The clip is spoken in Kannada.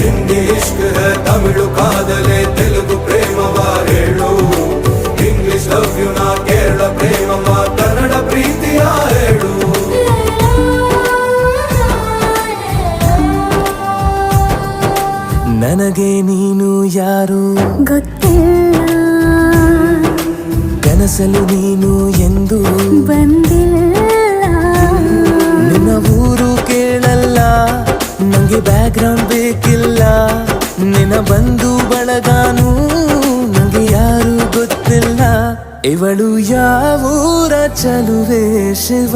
ಹಿಂದಿ ಇಷ್ಕ್ ಹೈ ತಮಿಳು ಕಾದಲೆ ತೆಲುಗು ಪ್ರೇಮವ ಹೇಳು ಇಂಗ್ಲಿಷ್ ಲವ್ ಯು ನಾ ಕೇರಳ ಪ್ರೇಮವ ಕನ್ನಡ ಪ್ರೀತಿಯ ಹೇಳು ನನಗೆ ನೀನು ಯಾರು ಗೊತ್ತಿಲ್ಲ ಕನಸಲು ನೀನು ಎಂದು ಬಂದಿಲ್ಲ ನಿನ್ನ ಊರು ಕೇಳಲ್ಲ ನಂಗೆ ಬ್ಯಾಕ್ ಗ್ರೌಂಡ್ ಬೇಕಿಲ್ಲ ನಿನ್ನ ಬಂಧು ಬಳಗಾನು ನಂಗೆ ಯಾರು ಗೊತ್ತಿಲ್ಲ ಇವಳು ಯಾವೂರ ಚಲುವೆ ಶಿವ